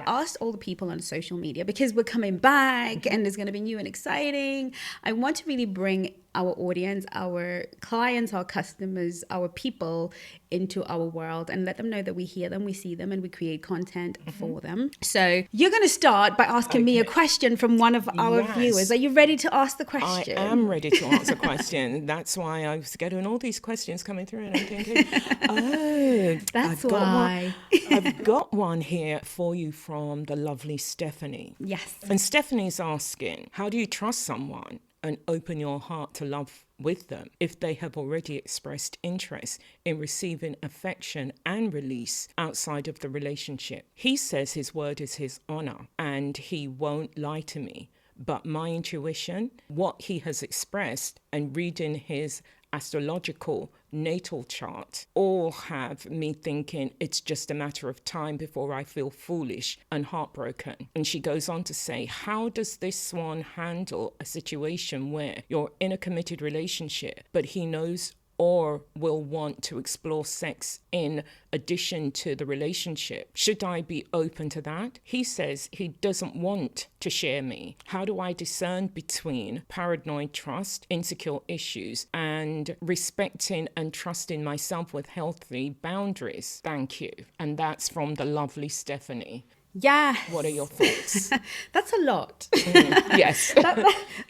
asked all the people on social media, because we're coming back and there's going to be new and exciting. I want to really bring our audience, our clients, our customers, our people into our world and let them know that we hear them, we see them, and we create content for them. So you're going to start by asking me a question from one of our viewers. Are you ready to ask the question? I am ready to answer a question. That's why I was getting all these questions coming through, and I'm thinking, that's why. I've got one here for you from the lovely Stephanie. Yes. And Stephanie's asking, how do you trust someone and open your heart to love with them if they have already expressed interest in receiving affection and release outside of the relationship? He says his word is his honor and he won't lie to me. But my intuition, what he has expressed, and reading his astrological natal chart all have me thinking it's just a matter of time before I feel foolish and heartbroken. And she goes on to say, how does this swan handle a situation where you're in a committed relationship, but he knows or will want to explore sex in addition to the relationship? Should I be open to that? He says he doesn't want to share me. How do I discern between paranoid trust, insecure issues, and respecting and trusting myself with healthy boundaries? Thank you. And that's from the lovely Stephanie. Yeah. What are your thoughts? That's a lot. Yes,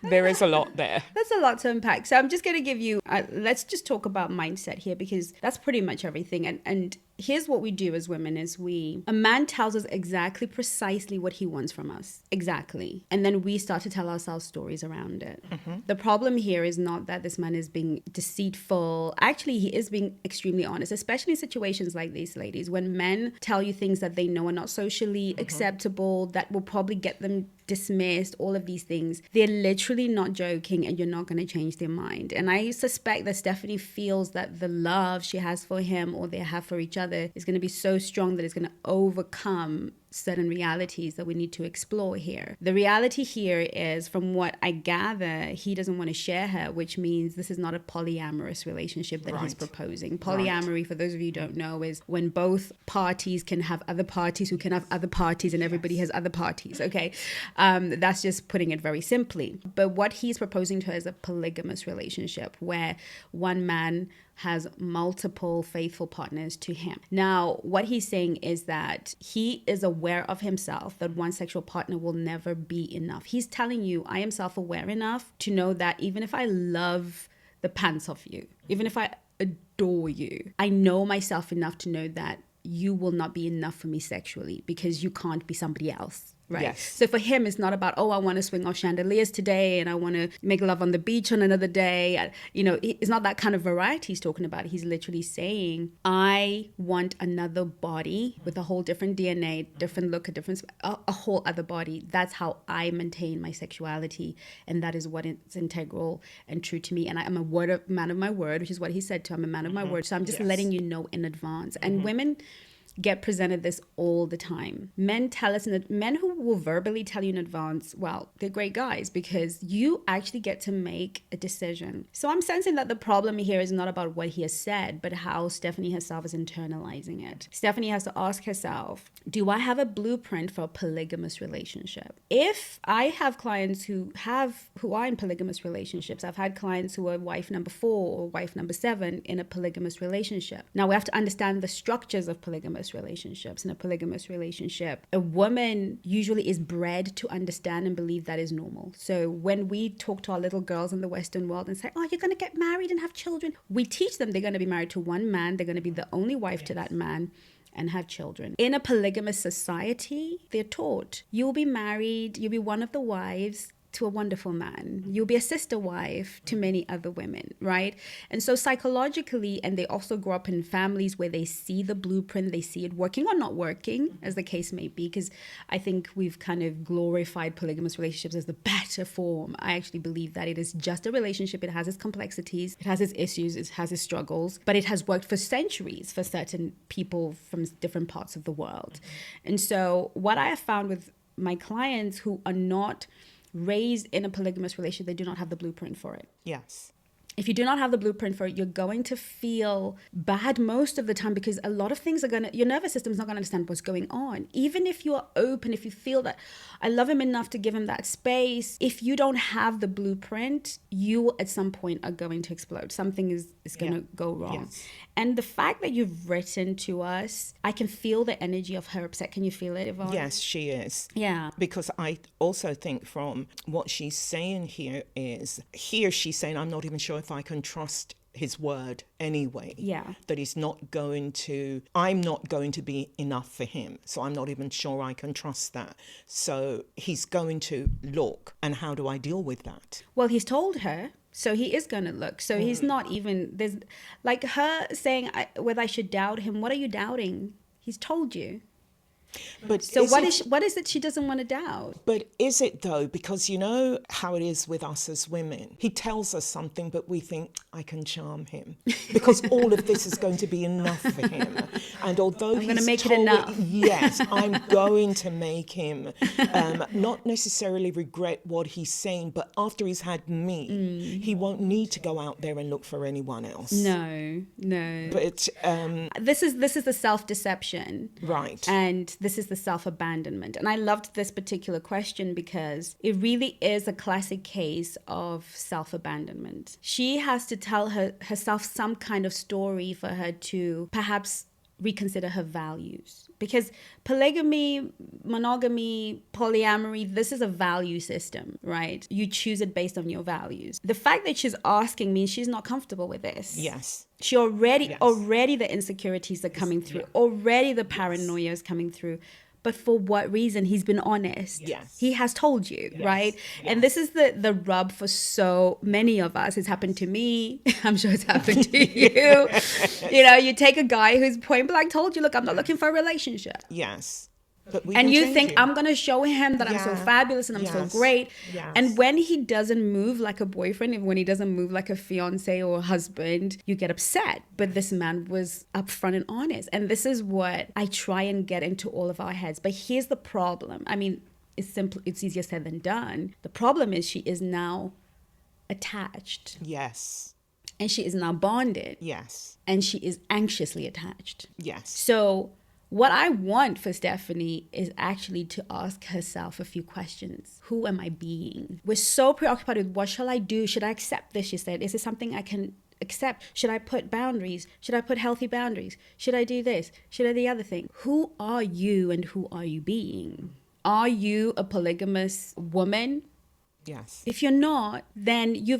there is a lot there. That's a lot to unpack. So I'm just going to give you, let's just talk about mindset here, because that's pretty much everything. And here's what we do as women is a man tells us exactly precisely what he wants from us. Exactly. And then we start to tell ourselves stories around it. The problem here is not that this man is being deceitful. Actually, he is being extremely honest, especially in situations like these, ladies, when men tell you things that they know are not socially acceptable, that will probably get them dismissed, all of these things. They're literally not joking, and you're not going to change their mind. And I suspect that Stephanie feels that the love she has for him, or they have for each other, is going to be so strong that it's going to overcome certain realities that we need to explore here. The reality here is, from what I gather, he doesn't want to share her, which means this is not a polyamorous relationship that he's proposing. Polyamory, for those of you who don't know, is when both parties can have other parties who can have other parties, and everybody has other parties, okay? That's just putting it very simply. But what he's proposing to her is a polygamous relationship where one man has multiple faithful partners to him. Now, what he's saying is that he is aware of himself, that one sexual partner will never be enough. He's telling you, I am self-aware enough to know that even if I love the pants off you, even if I adore you, I know myself enough to know that you will not be enough for me sexually, because you can't be somebody else. Right. Yes. So for him, it's not about, oh, I want to swing off chandeliers today and I want to make love on the beach on another day. It's not that kind of variety he's talking about. He's literally saying, I want another body with a whole different DNA, different look, a whole other body. That's how I maintain my sexuality. And that is what is integral and true to me. And I'm a man of my word, which is what he said to him, I'm a man of my word. So I'm just letting you know in advance. And women get presented this all the time. Men who will verbally tell you in advance, well, they're great guys, because you actually get to make a decision. So I'm sensing that the problem here is not about what he has said, but how Stephanie herself is internalizing it. Stephanie has to ask herself, do I have a blueprint for a polygamous relationship? If I have clients who are in polygamous relationships, I've had clients who are wife number 4 or wife number 7 in a polygamous relationship. Now we have to understand the structures of polygamous relationships. In a polygamous relationship, a woman usually is bred to understand and believe that is normal. So when we talk to our little girls in the Western world and say, oh, you're going to get married and have children, we teach them they're going to be married to one man, they're going to be the only wife to that man, and have children. In a polygamous society, they're taught, you'll be married, you'll be one of the wives to a wonderful man. You'll be a sister wife to many other women, right? And so psychologically, and they also grow up in families where they see the blueprint, they see it working or not working, as the case may be, because I think we've kind of glorified polygamous relationships as the better form. I actually believe that it is just a relationship. It has its complexities, it has its issues, it has its struggles, but it has worked for centuries for certain people from different parts of the world. And so what I have found with my clients who are not raised in a polygamous relationship, they do not have the blueprint for it. Yes. if you do not have the blueprint for it, you're going to feel bad most of the time, because a lot of things your nervous system is not going to understand what's going on. Even if you are open, if you feel that I love him enough to give him that space, if you don't have the blueprint, you at some point are going to explode. Something is going to go wrong. Yes. And the fact that you've written to us, I can feel the energy of her upset. Can you feel it, Yvonne? Yes, she is. Yeah. Because I also think from what she's saying here she's saying, I'm not even sure if I can trust his word anyway. Yeah. That I'm not going to be enough for him. So I'm not even sure I can trust that. So he's going to look. And how do I deal with that? Well, he's told her. So he is going to look. So he's not even, there's like her saying whether I should doubt him. What are you doubting? He's told you. But so what is it she doesn't want to doubt? But is it though? Because you know how it is with us as women. He tells us something, but we think, I can charm him. Because all of this is going to be enough for him. And although I'm going to make it enough. Yes, I'm going to make him not necessarily regret what he's saying, but after he's had me, he won't need to go out there and look for anyone else. No. But this is the self-deception. Right. And this is the self-abandonment. And I loved this particular question because it really is a classic case of self-abandonment. She has to tell herself some kind of story for her to perhaps reconsider her values. Because polygamy, monogamy, polyamory, this is a value system, right? You choose it based on your values. The fact that she's asking means she's not comfortable with this. Yes. She already the insecurities are coming through. Yeah. Already the paranoia is coming through. But for what reason? He's been honest. Yes. He has told you, right? Yes. And this is the rub for so many of us. It's happened to me. I'm sure it's happened to you. You know, you take a guy who's point blank told you, look, I'm not looking for a relationship. Yes. But and you think, I'm going to show him that I'm so fabulous and I'm so great. Yes. And when he doesn't move like a boyfriend, and when he doesn't move like a fiance or a husband, you get upset. But this man was upfront and honest. And this is what I try and get into all of our heads. But here's the problem. I mean, it's easier said than done. The problem is she is now attached. Yes. And she is now bonded. Yes. And she is anxiously attached. Yes. So what I want for Stephanie is actually to ask herself a few questions. Who am I being? We're so preoccupied with what shall I do? Should I accept this? She said, is this something I can accept? Should I put boundaries? Should I put healthy boundaries? Should I do this? Should I do the other thing? Who are you and who are you being? Are you a polygamous woman? Yes. If you're not, then you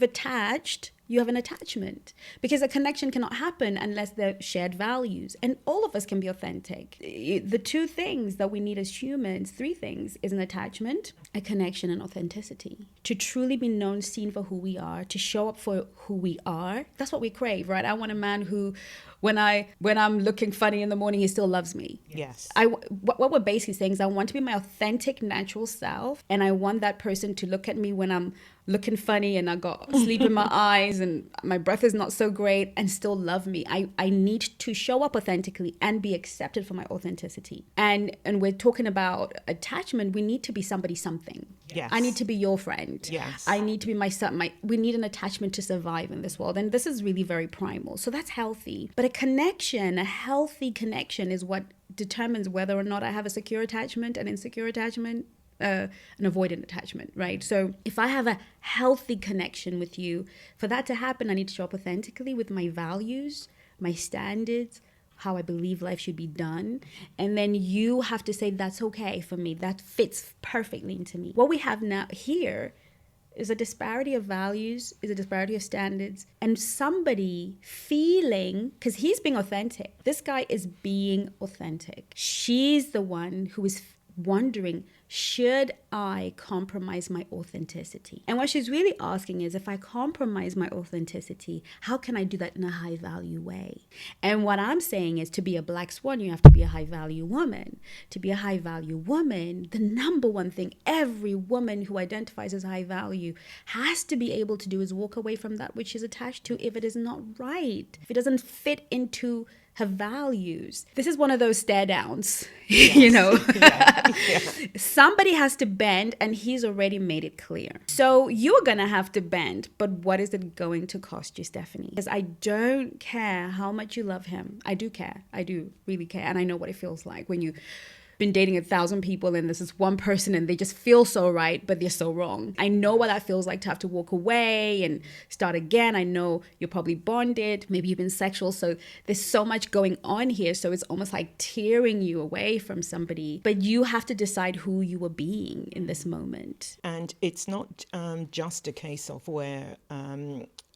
have an attachment, because a connection cannot happen unless there are shared values, and all of us can be authentic. The two things that we need as humans, three things, is an attachment, a connection, and authenticity. To truly be known, seen for who we are, to show up for who we are. That's what we crave, right? I want a man who, when I'm looking funny in the morning, he still loves me. Yes. What we're basically saying is I want to be my authentic, natural self, and I want that person to look at me when I'm looking funny and I got sleep in my eyes and my breath is not so great, and still love me. I need to show up authentically and be accepted for my authenticity. And we're talking about attachment. We need to be something. Yes. I need to be your friend. Yes. I need to be we need an attachment to survive in this world. And this is really very primal. So that's healthy. But a healthy connection is what determines whether or not I have a secure attachment, an insecure attachment, an avoidant attachment, right? So if I have a healthy connection with you, for that to happen, I need to show up authentically with my values, my standards, how I believe life should be done. And then you have to say, that's okay for me. That fits perfectly into me. What we have now here is a disparity of values, is a disparity of standards, and somebody feeling, because he's being authentic. This guy is being authentic. She's the one who is wondering, should I compromise my authenticity? And what she's really asking is, if I compromise my authenticity, how can I do that in a high value way? And what I'm saying is, to be a black swan, you have to be a high value woman. To be a high value woman, the number one thing every woman who identifies as high value has to be able to do is walk away from that which is attached to if it is not right, if it doesn't fit into her values. This is one of those stare downs, Yes. you know. Yeah. Somebody has to bend, and he's already made it clear. So you're going to have to bend, but what is it going to cost you, Stephanie? Because I don't care how much you love him. I do care. I do really care. And I know what it feels like when you've been dating 1,000 people and there's this one person and they just feel so right, but they're so wrong. I know what that feels like to have to walk away and start again. I know you're probably bonded, maybe you've been sexual. So there's so much going on here. So it's almost like tearing you away from somebody, but you have to decide who you are being in this moment. And it's not just a case of where,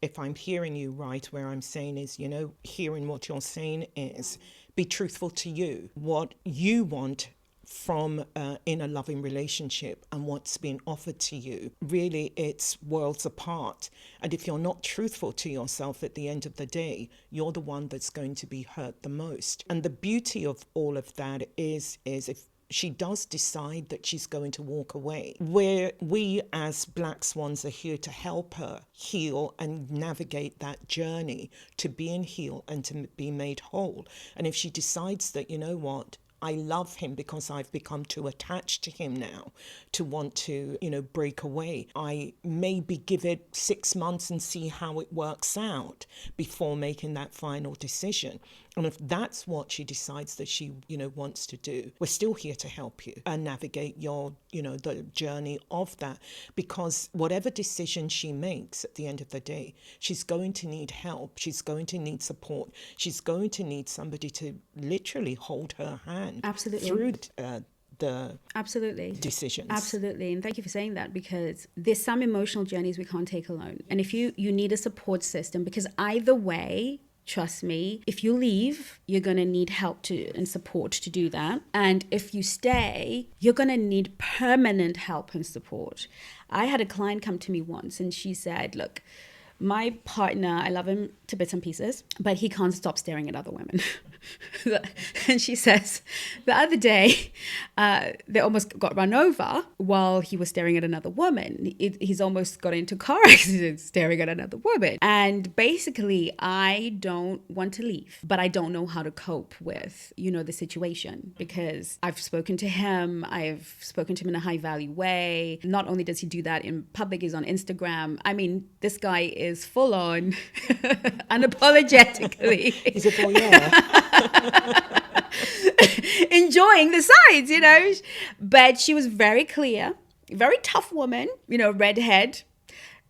if I'm hearing you right, where I'm saying is, hearing what you're saying is be truthful to you, what you want from in a loving relationship and what's being offered to you. Really, it's worlds apart. And if you're not truthful to yourself at the end of the day, you're the one that's going to be hurt the most. And the beauty of all of that is if she does decide that she's going to walk away, where we as Black Swans are here to help her heal and navigate that journey to being healed and to be made whole. And if she decides that, I love him because I've become too attached to him now to want to, break away, I maybe give it 6 months and see how it works out before making that final decision. And if that's what she decides that she, wants to do, we're still here to help you and navigate your, the journey of that. Because whatever decision she makes at the end of the day, she's going to need help. She's going to need support. She's going to need somebody to literally hold her hand. Absolutely. Through the Absolutely. decisions. Absolutely. And thank you for saying that, because there's some emotional journeys we can't take alone. And if you need a support system, because either way, trust me, if you leave, you're going to need help and support to do that. And if you stay, you're going to need permanent help and support. I had a client come to me once and she said, look, my partner, I love him to bits and pieces, but he can't stop staring at other women. And she says, the other day, they almost got run over while he was staring at another woman. He's almost got into a car accident staring at another woman. And basically, I don't want to leave, but I don't know how to cope with, the situation, because I've spoken to him. I've spoken to him in a high value way. Not only does he do that in public, he's on Instagram. I mean, this guy is full on unapologetically. He's a voyeur. Enjoying the sides, but she was very clear, very tough woman, redhead,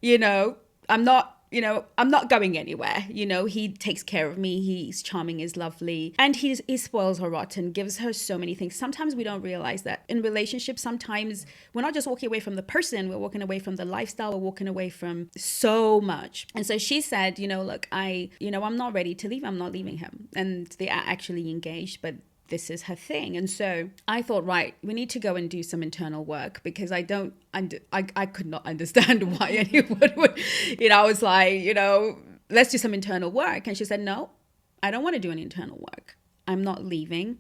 I'm not going anywhere. He takes care of me. He's charming, he's lovely. And he spoils her rotten, gives her so many things. Sometimes we don't realize that in relationships, sometimes we're not just walking away from the person, we're walking away from the lifestyle, we're walking away from so much. And so she said, look, I'm not ready to leave. I'm not leaving him. And they are actually engaged, but this is her thing. And so I thought, right, we need to go and do some internal work, because I could not understand why anyone would, I was like, let's do some internal work. And she said, no, I don't want to do any internal work. I'm not leaving.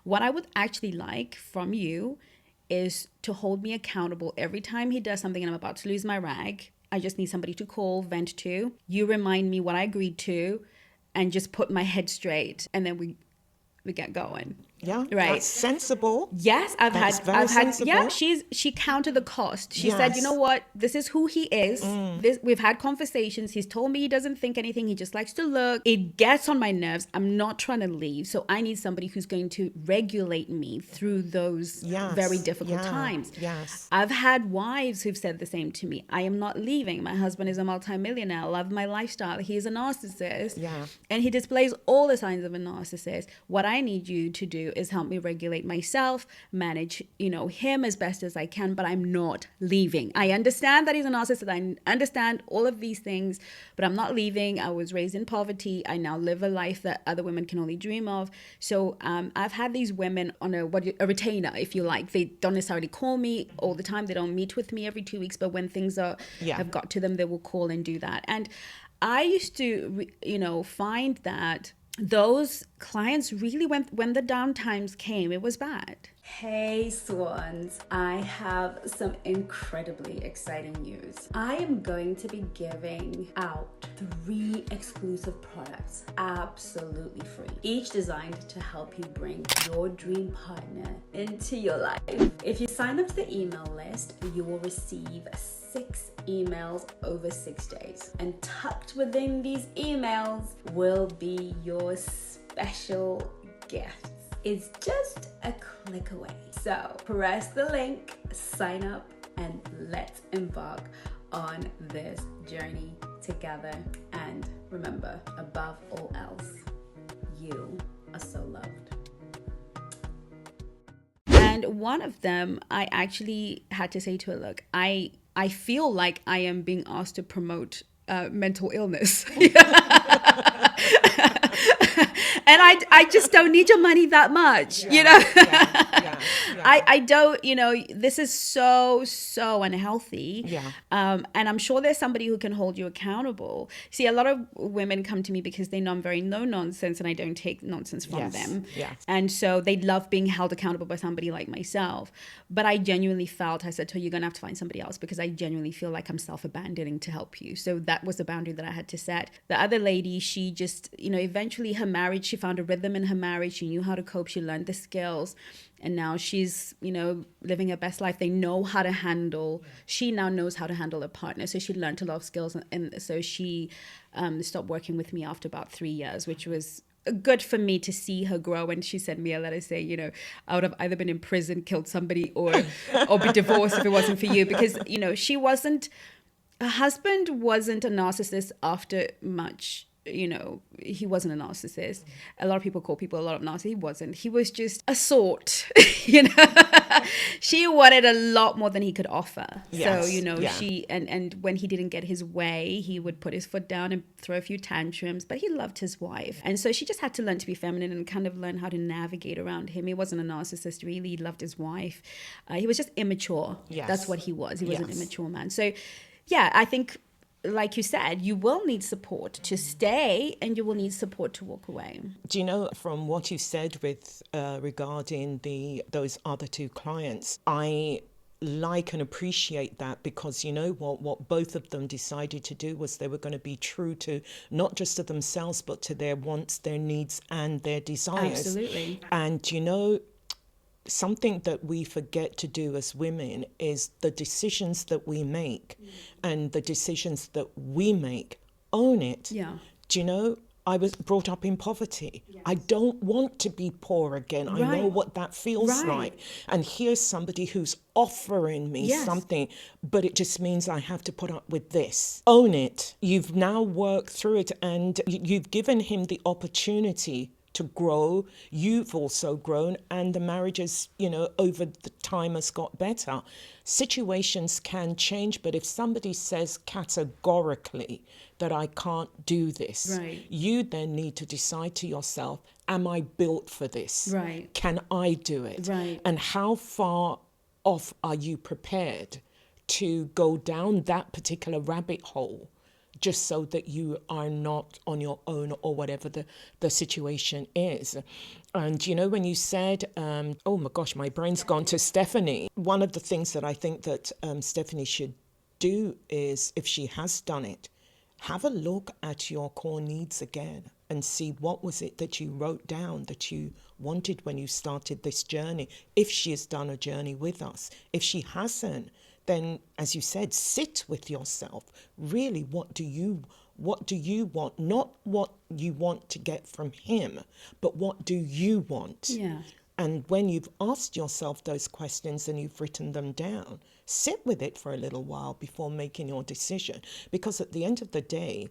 What I would actually like from you is to hold me accountable every time he does something and I'm about to lose my rag. I just need somebody to call, vent to. You remind me what I agreed to and just put my head straight, and then we get going. Yeah, right. That's sensible. Yes, I've had. Yeah, she counted the cost. She said, you know what? This is who he is. We've had conversations. He's told me he doesn't think anything. He just likes to look. It gets on my nerves. I'm not trying to leave. So I need somebody who's going to regulate me through those very difficult times. Yes. I've had wives who've said the same to me. I am not leaving. My husband is a multimillionaire. I love my lifestyle. He is a narcissist. Yeah. And he displays all the signs of a narcissist. What I need you to do is help me regulate myself, manage, him as best as I can, but I'm not leaving. I understand that he's a narcissist. I understand all of these things, but I'm not leaving. I was raised in poverty. I now live a life that other women can only dream of. So I've had these women on a retainer, if you like. They don't necessarily call me all the time. They don't meet with me every 2 weeks, but when things have got to them, they will call and do that. And I used to, find that those clients really, when the down times came, it was bad. Hey swans, I have some incredibly exciting news. I am going to be giving out 3 exclusive products absolutely free, each designed to help you bring your dream partner into your life. If you sign up to the email list, you will receive 6 emails over 6 days, and tucked within these emails will be your special gifts. It's just a click away. So press the link, sign up, and let's embark on this journey together. And remember, above all else, you are so loved. And one of them, I actually had to say to her, look, I feel like I am being asked to promote mental illness. And I just don't need your money that much, you know. I don't, this is so unhealthy. And I'm sure there's somebody who can hold you accountable. See, a lot of women come to me because they know I'm very no nonsense and I don't take nonsense from them. And so they love being held accountable by somebody like myself. But I genuinely felt, I said to her, you're going to have to find somebody else, because I genuinely feel like I'm self-abandoning to help you. So that was the boundary that I had to set. The other lady, she just, eventually her marriage, she found a rhythm in her marriage. She knew how to cope. She learned the skills. And now she's, living her best life. They know how to handle, she now knows how to handle a partner. So she learned a lot of skills. And so she stopped working with me after about 3 years, which was good for me to see her grow. And she sent me a letter saying, I would have either been in prison, killed somebody, or be divorced if it wasn't for you. Because, her husband wasn't a narcissist after much. He wasn't a narcissist. A lot of people call people a lot of narcissists. He wasn't. He was just a sort, She wanted a lot more than he could offer. So, she, and when he didn't get his way, he would put his foot down and throw a few tantrums, but he loved his wife. And so she just had to learn to be feminine and kind of learn how to navigate around him. He wasn't a narcissist, really. He loved his wife. He was just immature. That's what he was. He was an immature man. So, yeah, I think, like you said, you will need support to stay and you will need support to walk away. Do you know, from what you said with regarding those other 2 clients, I like and appreciate that, because what both of them decided to do was they were going to be true to not just to themselves, but to their wants, their needs, and their desires. Absolutely. And something that we forget to do as women is the decisions that we make and the decisions that we make, own it. I was brought up in poverty. I don't want to be poor again. I know what that feels like. And here's somebody who's offering me something, but it just means I have to put up with this. Own it. You've now worked through it, and you've given him the opportunity to grow. You've also grown, and the marriage is, over the time has got better. Situations can change, but if somebody says categorically that I can't do this, you then need to decide to yourself, am I built for this? Can I do it? And how far off are you prepared to go down that particular rabbit hole, just so that you are not on your own, or whatever the situation is. And, when you said, oh my gosh, my brain's gone to Stephanie. One of the things that I think that Stephanie should do is, if she has done it, have a look at your core needs again and see what was it that you wrote down that you wanted when you started this journey. If she has done a journey with us, if she hasn't, then, as you said, sit with yourself. Really, what do you want? Not what you want to get from him, but what do you want? And when you've asked yourself those questions and you've written them down, sit with it for a little while before making your decision. Because at the end of the day,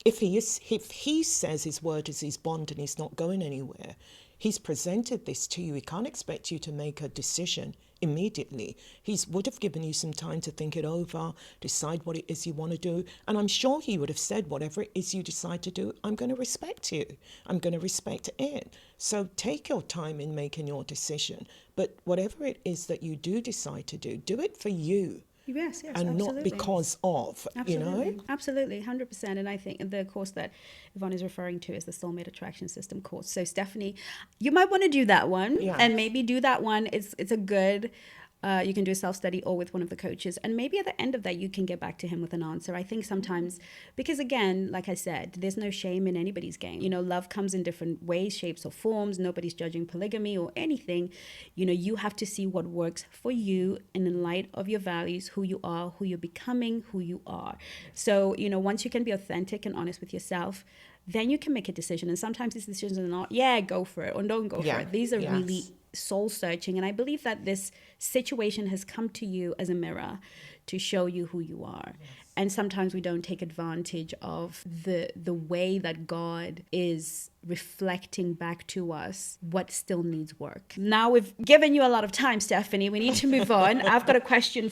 if he says his word is his bond and he's not going anywhere, he's presented this to you. He can't expect you to make a decision immediately. He would have given you some time to think it over, decide what it is you want to do. And I'm sure he would have said, whatever it is you decide to do, I'm going to respect you. I'm going to respect it. So take your time in making your decision. But whatever it is that you do decide to do, do it for you. Yes, yes, and absolutely. not because of, Absolutely. Absolutely, 100%. And I think the course that Yvonne is referring to is the Soulmate Attraction System course. So Stephanie, you might want to do that one, Yes. and maybe do that one. It's a good. You can do a self-study or with one of the coaches, and maybe at the end of that you can get back to him with an answer. I think sometimes, because again, like I said, there's no shame in anybody's game. Love comes in different ways, shapes, or forms. Nobody's judging polygamy or anything. You have to see what works for you, and in light of your values, who you are, who you're becoming, who you are. So once you can be authentic and honest with yourself, then you can make a decision. And sometimes these decisions are not, go for it or don't go for it. These are really soul searching. And I believe that this situation has come to you as a mirror to show you who you are. And sometimes we don't take advantage of the way that God is reflecting back to us what still needs work. Now we've given you a lot of time, Stephanie. We need to move on. I've got a question